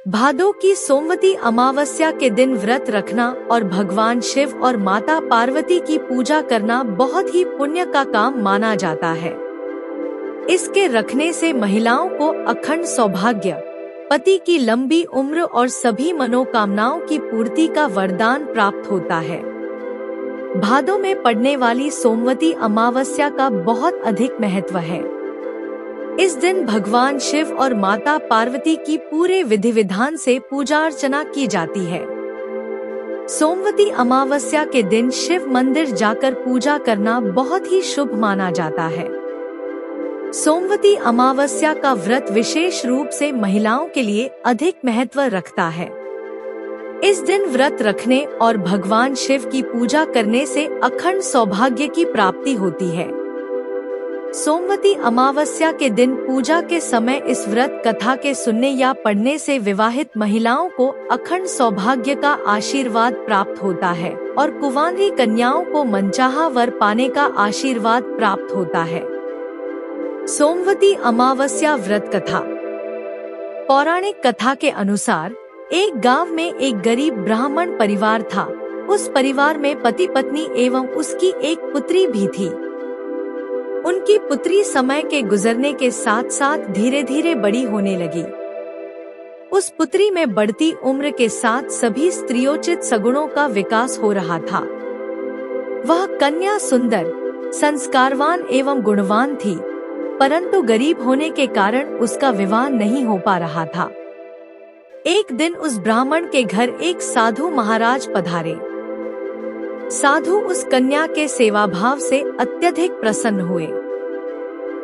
भादों की सोमवती अमावस्या के दिन व्रत रखना और भगवान शिव और माता पार्वती की पूजा करना बहुत ही पुण्य का काम माना जाता है। इसके रखने से महिलाओं को अखंड सौभाग्य, पति की लंबी उम्र और सभी मनोकामनाओं की पूर्ति का वरदान प्राप्त होता है। भादों में पड़ने वाली सोमवती अमावस्या का बहुत अधिक महत्व है। इस दिन भगवान शिव और माता पार्वती की पूरे विधि विधान से पूजा अर्चना की जाती है। सोमवती अमावस्या के दिन शिव मंदिर जाकर पूजा करना बहुत ही शुभ माना जाता है। सोमवती अमावस्या का व्रत विशेष रूप से महिलाओं के लिए अधिक महत्व रखता है। इस दिन व्रत रखने और भगवान शिव की पूजा करने से अखंड सौभाग्य की प्राप्ति होती है। सोमवती अमावस्या के दिन पूजा के समय इस व्रत कथा के सुनने या पढ़ने से विवाहित महिलाओं को अखंड सौभाग्य का आशीर्वाद प्राप्त होता है और कुंवारी कन्याओं को मनचाहा वर पाने का आशीर्वाद प्राप्त होता है। सोमवती अमावस्या व्रत कथा। पौराणिक कथा के अनुसार एक गांव में एक गरीब ब्राह्मण परिवार था। उस परिवार में पति पत्नी एवं उसकी एक पुत्री भी थी। उनकी पुत्री समय के गुजरने के साथ साथ धीरे धीरे बड़ी होने लगी। उस पुत्री में बढ़ती उम्र के साथ सभी स्त्रियोचित सगुणों का विकास हो रहा था। वह कन्या सुंदर, संस्कारवान एवं गुणवान थी, परंतु गरीब होने के कारण उसका विवाह नहीं हो पा रहा था। एक दिन उस ब्राह्मण के घर एक साधु महाराज पधारे। साधु उस कन्या के सेवा भाव से अत्यधिक प्रसन्न हुए।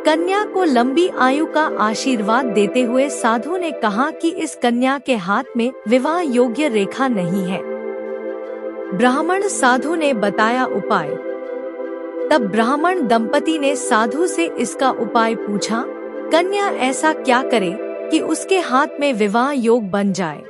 कन्या को लंबी आयु का आशीर्वाद देते हुए साधु ने कहा कि इस कन्या के हाथ में विवाह योग्य रेखा नहीं है। ब्राह्मण साधु ने बताया उपाय। तब ब्राह्मण दंपति ने साधु से इसका उपाय पूछा। कन्या ऐसा क्या करे कि उसके हाथ में विवाह योग बन जाए।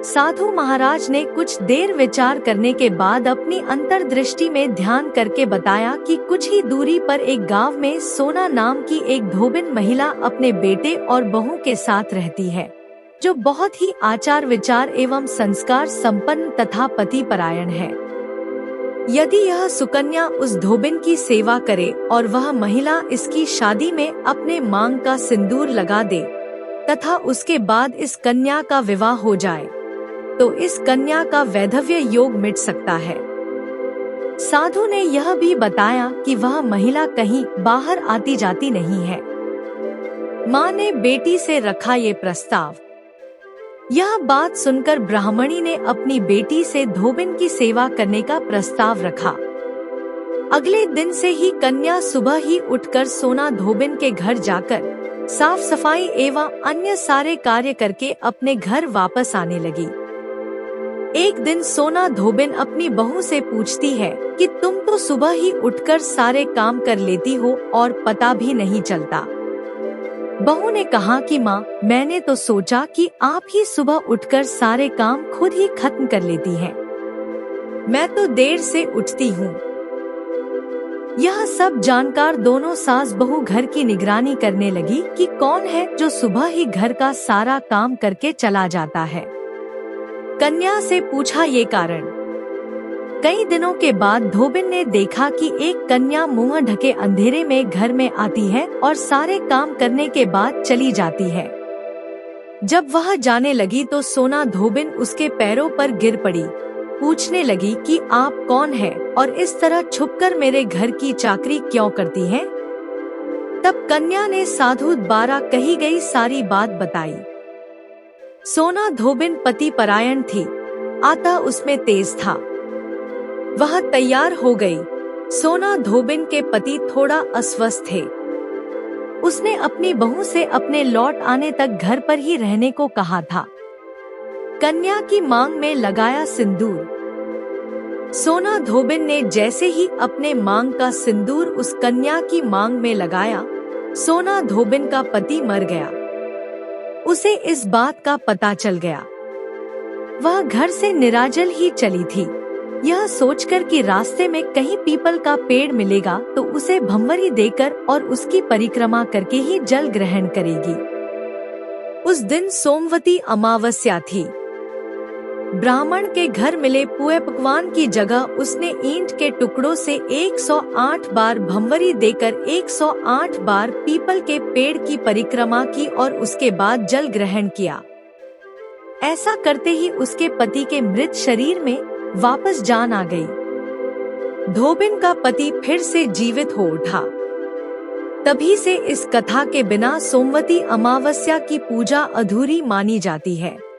साधु महाराज ने कुछ देर विचार करने के बाद अपनी अंतर्दृष्टि में ध्यान करके बताया कि कुछ ही दूरी पर एक गांव में सोना नाम की एक धोबिन महिला अपने बेटे और बहू के साथ रहती है, जो बहुत ही आचार विचार एवं संस्कार संपन्न तथा पति परायण है। यदि यह सुकन्या उस धोबिन की सेवा करे और वह महिला इसकी शादी में अपने मांग का सिंदूर लगा दे तथा उसके बाद इस कन्या का विवाह हो जाए तो इस कन्या का वैधव्य योग मिट सकता है। साधु ने यह भी बताया कि वह महिला कहीं बाहर आती जाती नहीं है। माँ ने बेटी से रखा ये प्रस्ताव। यह बात सुनकर ब्राह्मणी ने अपनी बेटी से धोबिन की सेवा करने का प्रस्ताव रखा। अगले दिन से ही कन्या सुबह ही उठकर सोना धोबिन के घर जाकर साफ सफाई एवं अन्य सारे कार्य करके अपने घर वापस आने लगी। एक दिन सोना धोबिन अपनी बहू से पूछती है कि तुम तो सुबह ही उठकर सारे काम कर लेती हो और पता भी नहीं चलता। बहू ने कहा कि माँ, मैंने तो सोचा कि आप ही सुबह उठकर सारे काम खुद ही खत्म कर लेती हैं। मैं तो देर से उठती हूँ। यह सब जानकर दोनों सास बहू घर की निगरानी करने लगी कि कौन है जो सुबह ही घर का सारा काम करके चला जाता है। कन्या से पूछा ये कारण। कई दिनों के बाद धोबिन ने देखा कि एक कन्या मुंह ढके अंधेरे में घर में आती है और सारे काम करने के बाद चली जाती है। जब वह जाने लगी तो सोना धोबिन उसके पैरों पर गिर पड़ी। पूछने लगी कि आप कौन है और इस तरह छुपकर मेरे घर की चाकरी क्यों करती हैं? तब कन्या ने साधु द्वारा कही गई सारी बात बताई। सोना धोबिन पति परायण थी, आता उसमें तेज था। वह तैयार हो गई। सोना धोबिन के पति थोड़ा अस्वस्थ थे। उसने अपनी बहू से अपने लौट आने तक घर पर ही रहने को कहा था। कन्या की मांग में लगाया सिंदूर। सोना धोबिन ने जैसे ही अपने मांग का सिंदूर उस कन्या की मांग में लगाया, सोना धोबिन का पति मर गया। उसे इस बात का पता चल गया। वह घर से निराजल ही चली थी। यह सोचकर कि रास्ते में कहीं पीपल का पेड़ मिलेगा तो उसे भंवरी देकर और उसकी परिक्रमा करके ही जल ग्रहण करेगी। उस दिन सोमवती अमावस्या थी। ब्राह्मण के घर मिले पुए पकवान की जगह उसने ईंट के टुकड़ों से 108 बार भंवरी देकर 108 बार पीपल के पेड़ की परिक्रमा की और उसके बाद जल ग्रहण किया। ऐसा करते ही उसके पति के मृत शरीर में वापस जान आ गई। धोबिन का पति फिर से जीवित हो उठा। तभी से इस कथा के बिना सोमवती अमावस्या की पूजा अधूरी मानी जाती है।